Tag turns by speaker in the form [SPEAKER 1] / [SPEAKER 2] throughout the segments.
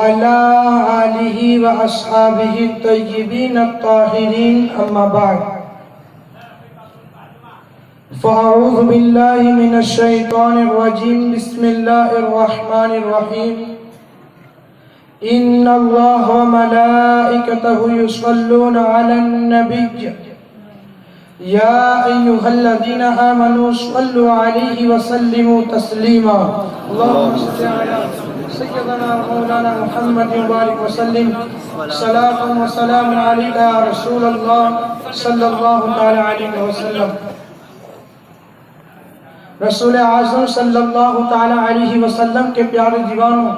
[SPEAKER 1] وعلى آله وأصحابه الطيبين الطاهرين أما بعد فأعوذ بالله من الشيطان الرجيم بسم الله الرحمن الرحيم إن الله وملائكته يصلون على النبي يا أيها الذين آمنوا صلوا عليه وسلموا تسليما اللهم صل على سيدنا مولانا محمد وبارك وسلم صلاة وسلام عليك يا رسول الله صلى الله تعالى عليه وسلم. رسول اعظم صلی اللہ تعالی علیہ وسلم کے پیارے دیوانوں،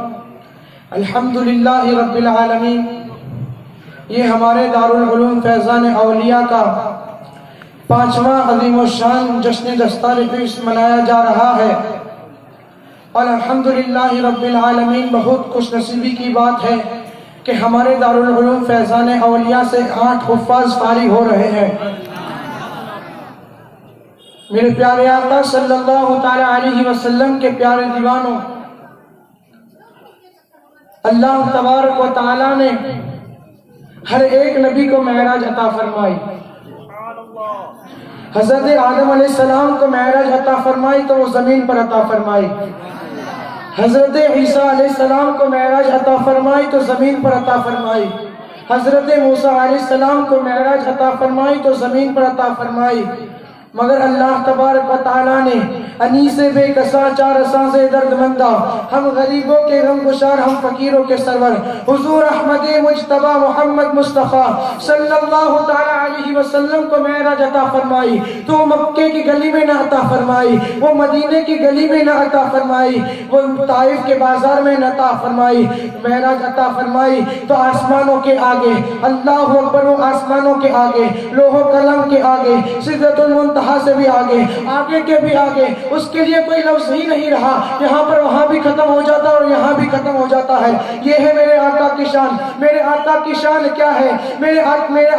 [SPEAKER 1] الحمدللہ رب العالمین، یہ ہمارے دارالعلوم فیضان اولیاء کا 5واں عظیم الشان جشن دستار فیض منایا جا رہا ہے، اور الحمدللہ رب العالمین بہت خوش نصیبی کی بات ہے کہ ہمارے دارالعلوم فیضان اولیاء سے 8 حفاظ فارغ ہو رہے ہیں. میرے پیارے آقا صلی اللہ تعالی علیہ وسلم کے پیارے دیوانوں، اللہ تبارک و تعالی نے ہر ایک نبی کو معراج عطا فرمائی. حضرت آدم علیہ السلام کو معراج عطا فرمائی تو وہ زمین پر عطا فرمائی. حضرت عیسیٰ علیہ السلام کو معراج عطا فرمائی تو زمین پر عطا فرمائی. حضرت موسیٰ علیہ السلام کو معراج عطا فرمائی تو زمین پر عطا فرمائی. مگر اللہ تبارک و تعالیٰ نے انیس بے کسا چار اساں سے درد مندہ، ہم غریبوں کے غم گشار، ہم فقیروں کے سرور حضور احمد مجتبی محمد مصطفیٰ صلی اللہ تعالیٰ علیہ وسلم کو معراج عطا فرمائی تو وہ مکے کی گلی میں نہ عطا فرمائی، وہ مدینے کی گلی میں نہ عطا فرمائی، وہ طائف کے بازار میں نہ عطا فرمائی. معراج عطا فرمائی تو آسمانوں کے آگے، اللہ اکبر، وہ آسمانوں کے آگے، لوح و قلم کے آگے، سدرۃ المنتہا سے بھی آگے، آگے کے بھی آگے، اس کے لیے کوئی لفظ ہی نہیں رہا. یہاں پر وہاں بھی ختم ہو جاتا اور یہاں بھی ختم ہو جاتا ہے. یہ ہے میرے آقا کی شان. میرے آقا کی شان کیا ہے؟ میرے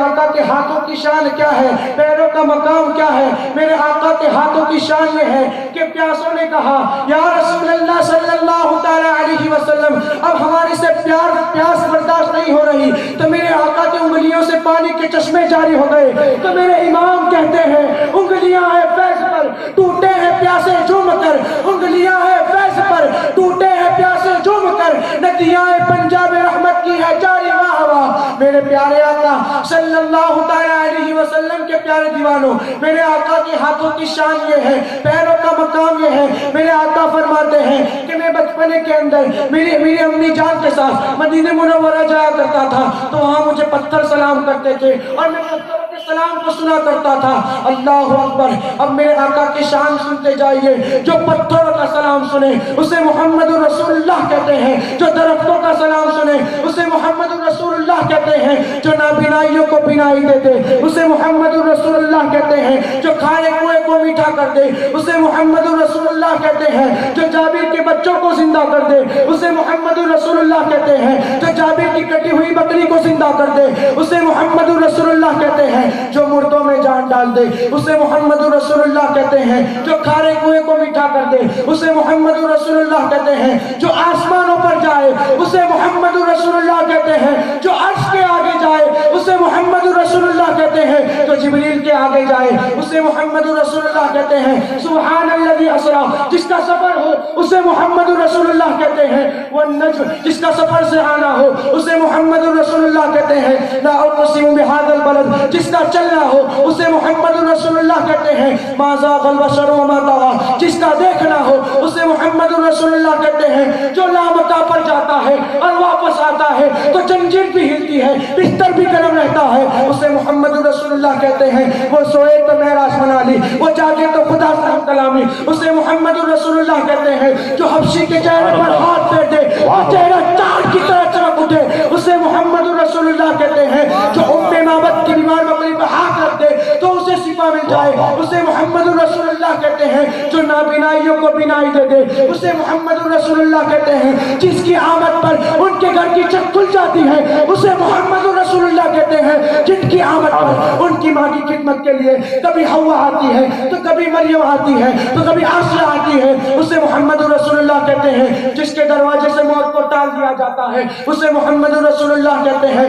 [SPEAKER 1] آقا کے ہاتھوں کی شان کیا ہے؟ پیروں کا مقام کیا ہے؟ میرے آقا کے ہاتھوں کی شان یہ ہے کہ پیاسوں نے کہا یا رسول اللہ صلی اللہ تعالی علیہ وسلم، اب ہماری سے پیاس برداشت نہیں ہو رہی. تو میرے آقا کی انگلیوں سے پانی کے چشمے جاری ہو گئے. تو میرے امام کہتے ہیں انگلیاں ہیں فیض پر ٹوٹے ہیں پیاسے جھوم کر، انگلیاں ہیں فیض پر ٹوٹے ہیں پیاسے جھوم کر، ندیاں پنجاب رحمت کی ہے جاری واہ واہ. میرے پیارے آقا صلی اللہ تعالی علیہ وسلم کے پیارے دیوانوں، میرے آقا کے ہاتھوں کی شان یہ ہے، پیروں کا مقام یہ ہے. میرے آقا فرماتے ہیں کہ میں بچپنے کے اندر میری امی جان کے ساتھ مدینہ منورہ جایا کرتا تھا تو وہاں مجھے پتھر سلام کرتے تھے اور میں پتھروں کے سلام کو سنا کرتا تھا. اللہ اکبر. اب میرے آقا کی شان سنتے جائیے. جو پتھروں کا سلام سنے اسے محمد رسول اللہ کہتے ہیں، جو درختوں کا سلام سنے اسے محمد رسول اللہ کہتے ہیں، جو نابینائیوں کو بینائی دے دے اسے محمد رسول اللہ کہتے ہیں، جو کھارے کنویں کو میٹھا کر دے اسے محمد رسول اللہ کہتے ہیں، جو جابر کے بچوں کو زندہ کر دے اسے محمد رسول اللہ کہتے ہیں، جو جابر کی کٹی ہوئی بکری کو زندہ کر دے اسے محمد رسول اللہ کہتے ہیں، جو مردوں میں جان ڈال دے اسے محمد رسول اللہ کہتے ہیں، جو کھارے کنویں کو میٹھا کر دے اسے محمد رسول اللہ کہتے ہیں، جو آسمانوں پر جائے اسے محمد رسول اللہ کہتے ہیں، جو عرش کے آگے جائے اسے محمد رسول اللہ کہتے ہیں، جو جبریل کے آگے جائے اسے محمد رسول اللہ کہتے ہیں. سبحان الذی اسریٰ، جس کا سفر ہو اسے محمد رسول اللہ کہتے ہیں. والنجم، جس کا سفر سے آنا ہو اسے محمد رسول اللہ کہتے ہیں. لا اقسم بہذا البلد، جس کا چلنا ہو اسے محمد رسول اللہ کہتے ہیں. ما ذاق البشر وما طغى، جس کا دیکھنا ہو اسے محمد رسول اللہ کہتے ہیں. جو لامکہ پر جاتا ہے اور واپس آتا ہے تو زنجیر بھی ہلتی ہے، بستر بھی گرم رہتا ہے، اسے محمد رسول اللہ کہتے ہیں. وہ سوئے تو معراج منا لی، وہ جاگے تو خدا سے ہم کلامی، اسے محمد رسول اللہ کہتے ہیں. جو حبشی کے چہرے پر ہاتھ پھیر دے تو چہرہ چاند کی طرح چمک اٹھے اسے محمد رسول اللہ کہتے ہیں. جو ام معبد کی بیمار بکری پر ہاتھ رکھ دے تو اسے موقع مل جائے اسے محمد رسول اللہ کہتے ہیں جو نابینائیوں کو بینائی دے دے، اسے محمد رسول اللہ کہتے ہیں جس کی آمد پر ان کے گھر کی چھت کھل جاتی ہے، اسے محمد رسول اللہ کہتے ہیں جن کی آمد پر ان کی ماں کی خدمت کے لیے کبھی حوا آتی ہے تو کبھی مریم آتی ہے تو کبھی آسیہ آتی ہے، اسے محمد رسول اللہ کہتے ہیں جس کے دروازے سے موت کو ٹال دیا جاتا ہے، اسے محمد رسول اللہ کہتے ہیں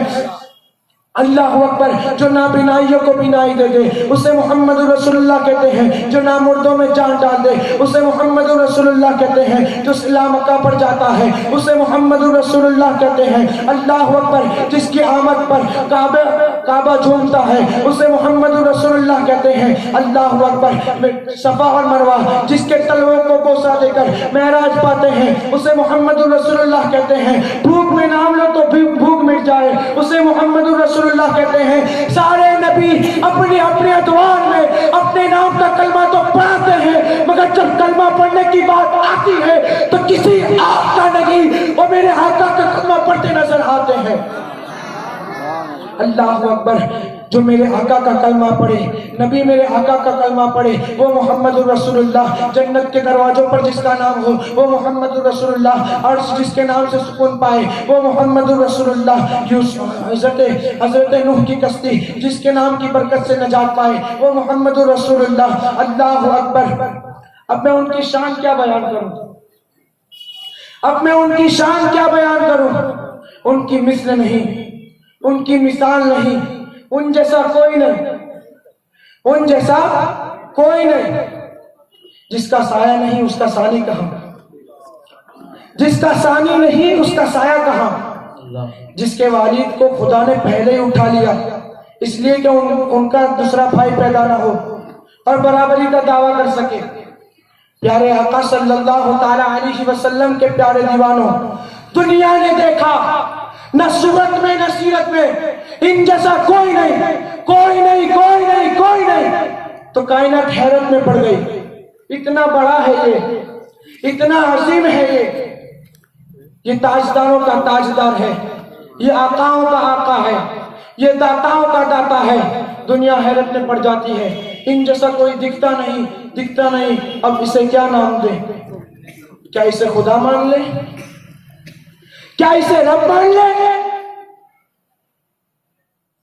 [SPEAKER 1] اللہ اکبر جو نابینائیوں کو بینائی دے دے، اسے محمد رسول اللہ کہتے ہیں جو نامردوں میں جان ڈال دے، اسے محمد رسول اللہ کہتے ہیں جو صلہ مکہ پر جاتا ہے، اسے محمد رسول اللہ کہتے ہیں اللہ اکبر جس کی آمد پر کعبہ جھومتا ہے، اسے محمد رسول اللہ کہتے ہیں اللہ اکبر صفا اور مروہ جس کے تلووں کو بوسہ دے کر معراج پاتے ہیں، اسے محمد رسول اللہ کہتے ہیں بھوک میں نام لو تو بھوک مٹ جائے، اسے محمد رسول اللہ کہتے ہیں سارے نبی اپنی اپنے ادوار میں اپنے نام کا کلمہ تو پڑھاتے ہیں مگر جب کلمہ پڑھنے کی بات آتی ہے تو کسی آپ کا نہیں وہ میرے آقا کا کلمہ پڑھتے نظر آتے ہیں۔ اللہ اکبر جو میرے آقا کا کلمہ پڑھے، نبی میرے آقا کا کلمہ پڑھے، وہ محمد رسول اللہ، جنت کے دروازوں پر جس کا نام ہو وہ محمد رسول اللہ، عرش جس کے نام سے سکون پائے وہ محمد رسول اللہ، حضرت نوح کی کشتی جس کے نام کی برکت سے نجات پائے وہ محمد رسول اللہ۔ اللہ اکبر اب میں ان کی شان کیا بیان کروں، اب میں ان کی شان کیا بیان کروں، ان کی مثل نہیں، ان کی مثال نہیں، ان جیسا کوئی نہیں، ان جیسا کوئی نہیں، جس کا سایہ نہیں اس کا ثانی کہاں، جس کا ثانی نہیں اس کا سایہ کہاں، جس کے والد کو خدا نے پہلے ہی اٹھا لیا اس لیے کہ ان کا دوسرا بھائی پیدا نہ ہو اور برابری کا دعویٰ کر سکے۔ پیارے آقا صلی اللہ تعالیٰ علیہ وسلم کے پیارے دیوانوں، دنیا نے دیکھا نہ صورت میں نہ سیرت میں ان جیسا کوئی نہیں، کوئی نہیں، کوئی نہیں، کوئی نہیں، تو کائنات حیرت میں پڑ گئی، اتنا بڑا ہے یہ، اتنا عظیم ہے یہ تاجداروں کا تاجدار ہے، یہ آقاؤں کا آقا ہے، یہ داتاؤں کا داتا ہے، دنیا حیرت میں پڑ جاتی ہے، ان جیسا کوئی دکھتا نہیں، دکھتا نہیں، اب اسے کیا نام دے، کیا اسے خدا مان لے، کیا اسے رب مان لے؟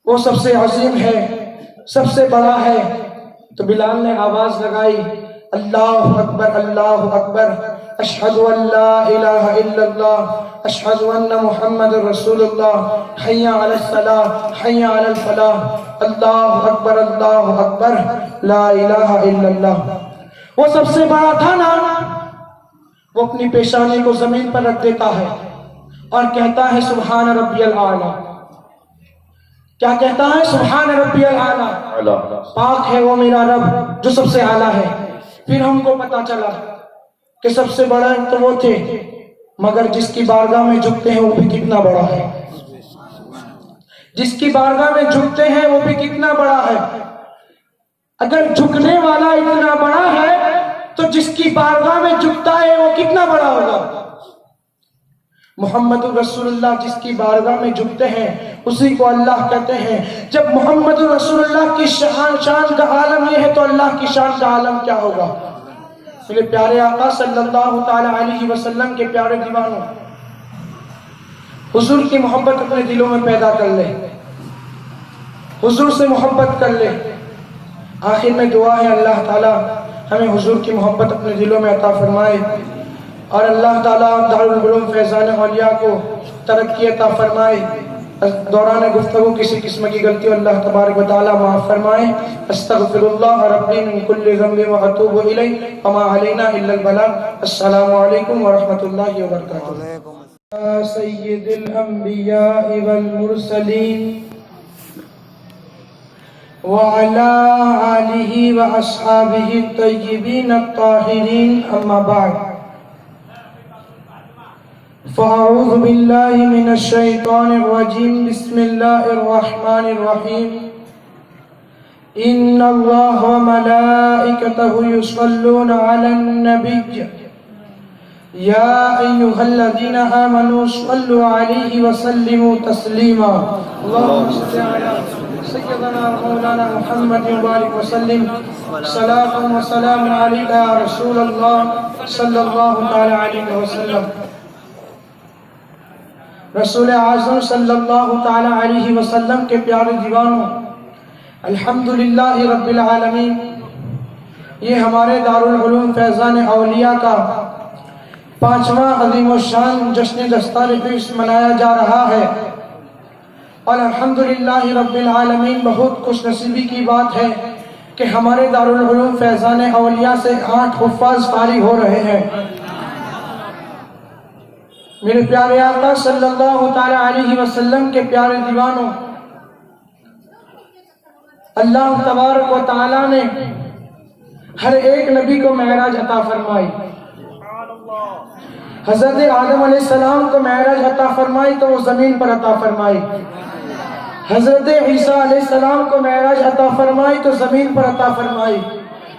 [SPEAKER 1] وہ سب سے عظیم ہے، سب سے بڑا ہے، تو بلال نے آواز لگائی اللہ اکبر اللہ اکبر، اشہد ان لا الہ الا اللہ، اشہد ان محمد رسول اللہ، حی علی الصلاۃ حی علی الفلاح، اللہ اکبر لا الہ الا اللہ۔ وہ سب سے بڑا تھا نا، وہ اپنی پیشانی کو زمین پر رکھ دیتا ہے اور کہتا ہے سبحان ربی الاعلیٰ، کیا کہتا ہے سبحان ربی الاعلیٰ، پاک ہے وہ میرا رب جو سب سے اعلیٰ ہے۔ پھر ہم کو پتا چلا کہ سب سے بڑا تو وہ تھے مگر جس کی بارگاہ میں جھکتے ہیں وہ بھی کتنا بڑا ہے، جس کی بارگاہ میں جھکتے ہیں وہ بھی کتنا بڑا ہے۔ اگر جھکنے والا اتنا بڑا ہے تو جس کی بارگاہ میں جھکتا ہے وہ کتنا بڑا ہوگا۔ محمد رسول اللہ جس کی بارگاہ میں جھکتے ہیں اسی کو اللہ کہتے ہیں۔ جب محمد رسول اللہ کی شان کا عالم یہ ہے تو اللہ کی شان کا عالم کیا ہوگا۔ میرے پیارے آقا صلی اللہ تعالیٰ علیہ وسلم کے پیارے دیوانوں، حضور کی محبت اپنے دلوں میں پیدا کر لے، حضور سے محبت کر لے۔ آخر میں دعا ہے اللہ تعالیٰ ہمیں حضور کی محبت اپنے دلوں میں عطا فرمائے، اور اللہ تعالیٰ دارالعلوم فیضان اولیاء کو ترقی عطا فرمائے۔ دوران گفتگو کسی قسم کی غلطی اللہ تبارک و تعالیٰ معاف فرمائے۔ استغفر اللہ ربی من کل ذنب واتوب الیہ وما علینا الا البلاغ۔ السلام علیکم ورحمۃ اللہ وبرکاتہ۔ سید الانبیاء والمرسلین وعلى آلہ واصحابہ الطیبین الطاہرین، اما بعد فاعوذ باللہ من الشیطان الرجیم، بسم اللہ الرحمن الرحیم۔ ان اللہ وملائکتہ یصلون علی النبی یا ایہا الذین آمنوا صلوا علیہ وسلموا تسلیما۔ اللہم صل علی سیدنا مولانا محمد مبارک وسلم صلاۃ و سلام علیکہ یا رسول اللہ صلی اللہ تعالی علیہ وسلم۔ رسول اعظم صلی اللہ تعالی علیہ وسلم کے پیارے دیوانوں، الحمدللہ رب العالمین، یہ ہمارے دارالعلوم فیضان اولیاء کا 5واں عظیم الشان جشن دستار حفظ منایا جا رہا ہے، اور الحمدللہ رب العالمین بہت خوش نصیبی کی بات ہے کہ ہمارے دارالعلوم فیضان اولیاء سے 8 حفاظ فارغ ہو رہے ہیں۔ میرے پیارے آقا صلی اللہ تعالی علیہ وسلم کے پیارے دیوانوں، اللہ تبارک و تعالیٰ نے ہر ایک نبی کو معراج عطا فرمائی۔ حضرت آدم علیہ السلام کو معراج عطا فرمائی تو وہ زمین پر عطا فرمائی۔ حضرت عیسیٰ علیہ السلام کو معراج عطا فرمائی تو زمین پر عطا فرمائی۔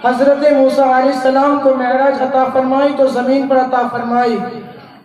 [SPEAKER 1] حضرت موسیٰ علیہ السلام کو معراج عطا فرمائی تو زمین پر عطا فرمائی۔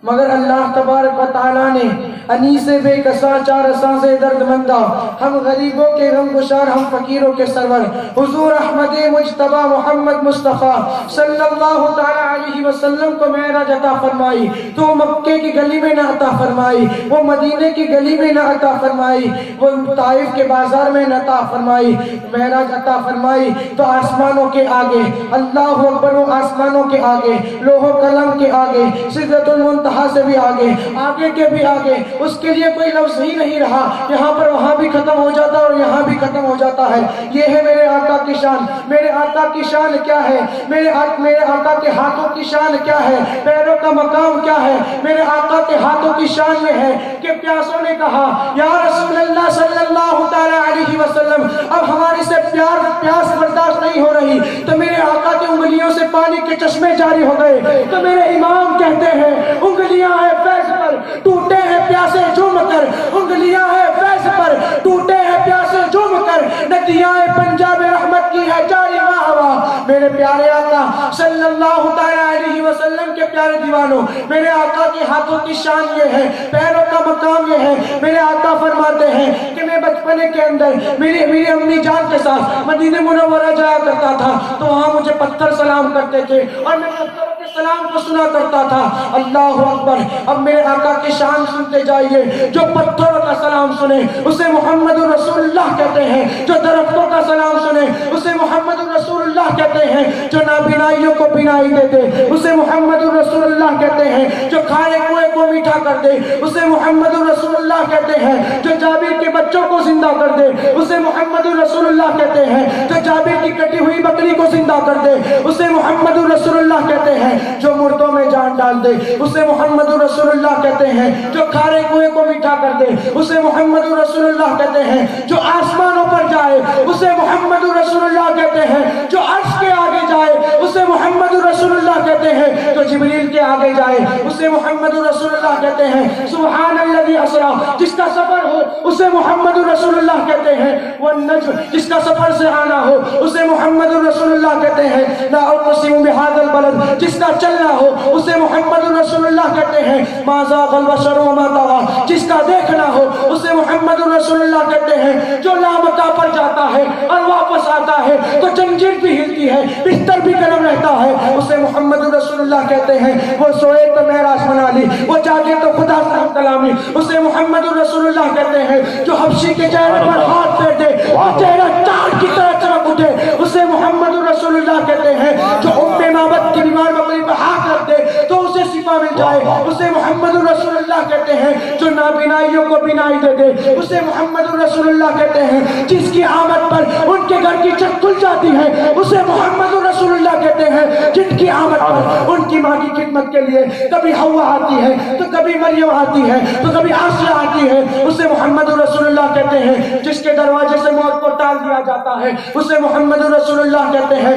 [SPEAKER 1] مگر اللہ تبارک و تعالیٰ نے انیس بے کسا چار اساں سے درد مندہ، ہم غریبوں کے غم گشار، ہم فقیروں کے سرور، حضور احمد مجتبی محمد مصطفیٰ صلی اللہ تعالی علیہ وسلم کو معراج عطا فرمائی تو وہ مکے کی گلی میں نہ عطا فرمائی، وہ مدینے کی گلی میں نہ عطا فرمائی، وہ طائف کے بازار میں نہ عطا فرمائی۔ معراج عطا فرمائی تو آسمانوں کے آگے، اللہ اکبر، وہ آسمانوں کے آگے، لوح و قلم کے آگے، سدرۃ المنتہا سے بھی آگے، آگے کے بھی آگے، اس کے لیے کوئی لفظ ہی نہیں رہا۔ یہاں پر وہاں بھی ختم ہو جاتا اور یہاں بھی ختم ہو جاتا ہے۔ یہ ہے میرے آقا کی شان۔ میرے آقا کی شان کیا ہے؟ میرے آقا کے ہاتھوں کی شان کیا ہے؟ پیروں کا مقام کیا ہے؟ میرے آقا کے ہاتھوں کی شان یہ ہے کہ پیاسوں نے کہا یا رسول اللہ صلی اللہ تعالی علیہ وسلم، اب ہماری سے پیاس برداشت نہیں ہو رہی، تو میرے آقا کی انگلیوں سے پانی کے چشمے جاری ہو گئے۔ تو میرے امام کہتے ہیں انگلیاں ہیں فیض پر ٹوٹے ہیں پیاسے جھوم کر، انگلیاں ہیں فیض پر ٹوٹے ہیں پیاسے جھوم کر، ندیاں پنجاب رحمت کی ہے جاری واہ واہ۔ میرے پیارے آقا صلی اللہ تعالی علیہ وسلم کے پیارے دیوانوں، میرے آقا کے ہاتھوں کی شان یہ ہے، پیروں کا مقام یہ ہے۔ میرے آقا فرماتے ہیں کہ میں بچپنے کے اندر میری امی جان کے ساتھ مدینہ منورہ جایا کرتا تھا تو وہاں مجھے پتھر سلام کرتے تھے اور میں پتھروں کے سلام کو سنا کرتا تھا۔ اللہ اکبر، اب میرے آقا کی شان سنتے جائیے۔ جو پتھروں کا سلام سنے اسے محمد رسول اللہ کہتے ہیں، جو درختوں کا سلام سنے اسے محمد رسول اللہ کہتے ہیں، جو نابینائیوں کو بینائی دے دے اسے محمد رسول اللہ کہتے ہیں، جو کھارے کنویں کو میٹھا کر دے اسے محمد رسول اللہ کہتے ہیں، جو جابر کے بچوں کو زندہ کر دے اسے محمد رسول اللہ کہتے ہیں، جو جابر کی کٹی ہوئی بکری کو زندہ کر دے اسے محمد رسول اللہ کہتے ہیں، جو مردوں میں جان ڈال دے اسے محمد رسول اللہ کہتے ہیں، جو کھارے کنویں کو میٹھا کر دے اسے محمد رسول اللہ کہتے ہیں، جو آسمانوں پر جائے اسے محمد رسول اللہ کہتے ہیں، جو عرش کے آگے جائے اسے محمد رسول اللہ کہتے ہیں، جو جبریل کے آگے جائے اسے محمد رسول اللہ کہتے ہیں۔ سبحان الذی اسریٰ، جس کا سفر ہو اسے محمد رسول اللہ کہتے ہیں۔ والنجم، جس کا سفر سے آنا ہو اسے محمد رسول اللہ کہتے ہیں۔ لا اقسم بہذا البلد، جس کا چلنا ہو اسے محمد رسول اللہ کہتے ہیں۔ ما ذاق البصر وما طغى، جس کا دیکھنا ہو اسے محمد رسول اللہ کہتے ہیں۔ جو لامکہ پر جاتا ہے اور واپس آتا ہے تو زنجیر بھی ہلتی ہے، بستر بھی گرم رہتا ہے، اسے محمد رسول اللہ کہتے ہیں۔ وہ سوئے تو معراج بنا لی، وہ جاگے تو خدا سے ہم کلامی، اسے محمد رسول اللہ کہتے ہیں۔ جو حبشی کے چہرے پر ہاتھ پھیر دے وہ چہرہ چاند کی طرح چمک اٹھے اسے محمد رسول اللہ کہتے ہیں۔ جو معبد کی دیوار میں اپنی بہا کر دے تو اسے شفا مل جائے اسے محمد رسول اللہ کہتے ہیں۔ جو نابینائیوں کو بینائی دے دے اسے محمد رسول اللہ کہتے ہیں۔ جس کی آمد پر ان کے گھر کی چھت کھل جاتی ہے اسے محمد رسول اللہ کہتے ہیں۔ جن کی آمد پر ان کی ماں کی خدمت کے لیے کبھی حوا آتی ہے تو کبھی مریم آتی ہے تو کبھی آسیہ آتی ہے اسے محمد رسول اللہ کہتے ہیں۔ جس کے دروازے سے موت کو ٹال دیا جاتا ہے اسے محمد رسول اللہ کہتے ہیں۔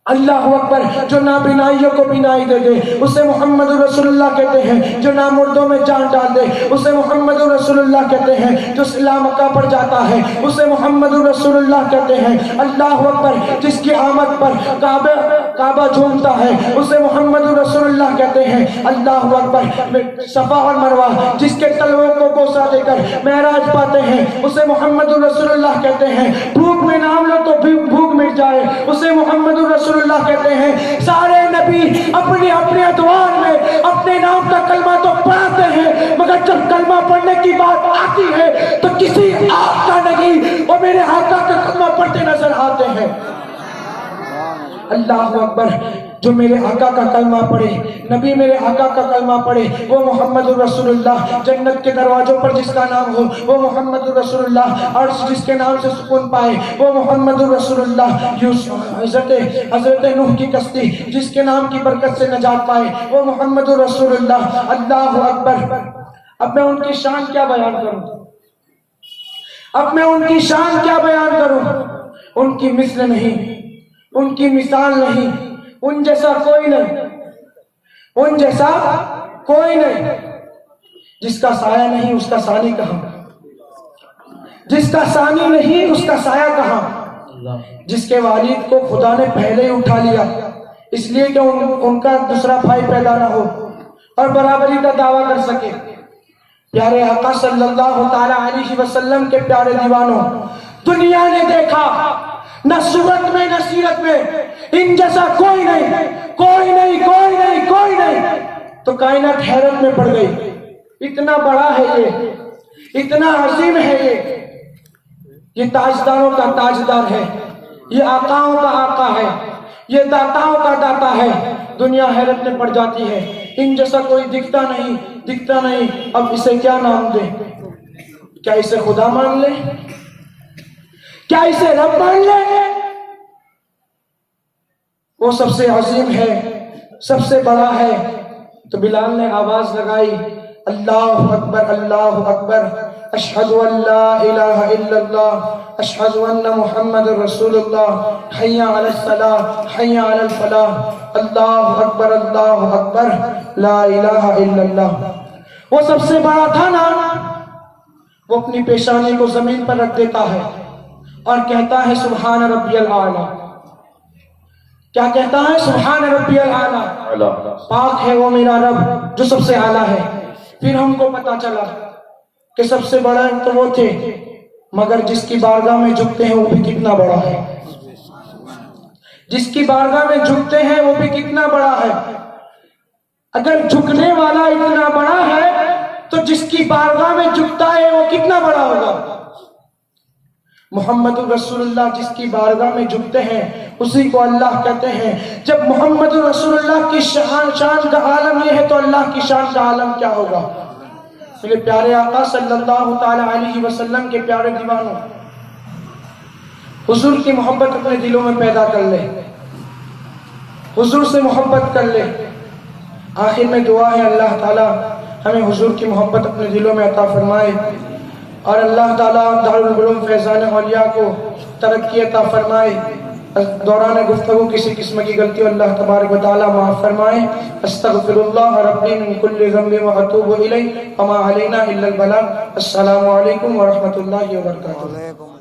[SPEAKER 1] اللہ اکبر. جو نابینائیوں کو بینائی دے دے اسے محمد رسول اللہ کہتے ہیں. جو نامردوں میں جان ڈال دے اسے محمد رسول اللہ کہتے ہیں. جو صلہ مکہ پر جاتا ہے اسے محمد رسول اللہ کہتے ہیں. اللہ اکبر. جس کی آمد پر کعبہ جھومتا ہے اسے محمد رسول اللہ کہتے ہیں. اللہ اکبر. صفا اور مروہ جس کے تلووں کو بوسہ دے کر معراج پاتے ہیں اسے محمد رسول اللہ کہتے ہیں. بھوک میں نام لو تو بھوک مٹ جائے اسے محمد رسول اللہ کہتے ہیں. سارے نبی اپنے اپنے ادوار میں اپنے نام کا کلمہ تو پڑھاتے ہیں مگر جب کلمہ پڑھنے کی بات آتی ہے تو کسی آپ کا نہیں وہ میرے آقا کا کلمہ پڑھتے نظر آتے ہیں. اللہ اکبر. جو میرے آقا کا کلمہ پڑھے نبی میرے آقا کا کلمہ پڑھے وہ محمد رسول اللہ. جنت کے دروازوں پر جس کا نام ہو وہ محمد رسول اللہ. عرش جس کے نام سے سکون پائے وہ محمد رسول اللہ. حضرت نوح کی کشتی جس کے نام کی برکت سے نجات پائے وہ محمد رسول اللہ. اللہ اکبر. اب میں ان کی شان کیا بیان کروں ان کی مثل نہیں, ان کی مثال نہیں, ان جیسا کوئی نہیں. جس کا سایہ نہیں اس کا ثانی کہاں, جس کا ثانی نہیں اس کا سایہ کہاں. جس کے والد کو خدا نے پہلے ہی اٹھا لیا اس لیے کہ ان کا دوسرا بھائی پیدا نہ ہو اور برابری کا دعویٰ کر سکے. پیارے آقا صلی اللہ تعالی علیہ وسلم کے پیارے دیوانوں, دنیا نے دیکھا نہ صورت میں نہ سیرت میں ان جیسا کوئی نہیں. تو کائنات حیرت میں پڑ گئی. اتنا بڑا ہے اتنا عظیم ہے یہ تاجداروں کا تاجدار ہے, یہ آقاؤں کا آقا ہے, یہ داتاؤں کا داتا ہے. دنیا حیرت میں پڑ جاتی ہے. ان جیسا کوئی دکھتا نہیں. اب اسے کیا نام دے؟ کیا اسے خدا مان لے؟ کیا اسے رب مان لے؟ وہ سب سے عظیم ہے, سب سے بڑا ہے. تو بلال نے آواز لگائی, اللہ اکبر اللہ اکبر, اشہد ان لا الہ الا اللہ, اشہد ان محمد رسول اللہ, حی علی الصلاۃ حی علی الفلاح, اللہ اکبر لا الہ الا اللہ. وہ سب سے بڑا تھا نا, وہ اپنی پیشانی کو زمین پر رکھ دیتا ہے اور کہتا ہے سبحان ربی الاعلی. کیا کہتا ہے؟ سبحان ربی الاعلی. پاک ہے وہ میرا رب جو سب سے اعلیٰ ہے. پھر ہم کو پتا چلا کہ سب سے بڑا تو وہ تھے مگر جس کی بارگاہ میں جھکتے ہیں وہ بھی کتنا بڑا ہے. جس کی بارگاہ میں جھکتے ہیں وہ بھی کتنا بڑا ہے. اگر جھکنے والا اتنا بڑا ہے تو جس کی بارگاہ میں جھکتا ہے وہ کتنا بڑا ہوگا. محمد رسول اللہ جس کی بارگاہ میں جھکتے ہیں اسی کو اللہ کہتے ہیں. جب محمد رسول اللہ کی شان کا عالم یہ ہے تو اللہ کی شان کا عالم کیا ہوگا. میرے پیارے آقا صلی اللہ تعالی علیہ وسلم کے پیارے دیوانوں, حضور کی محبت اپنے دلوں میں پیدا کر لے, حضور سے محبت کر لے. آخر میں دعا ہے اللہ تعالی ہمیں حضور کی محبت اپنے دلوں میں عطا فرمائے اور اللہ تعالیٰ دارالعلوم فیضان اولیاء کو ترقی عطا فرمائے. دوران گفتگو کسی قسم کی غلطی اللہ تبارک و تعالیٰ معاف فرمائے. استغفر اللہ ربی من کل ذنب و اتوب الیہ وما علینا الا البلاغ. السلام علیکم ورحمۃ اللہ وبرکاتہ.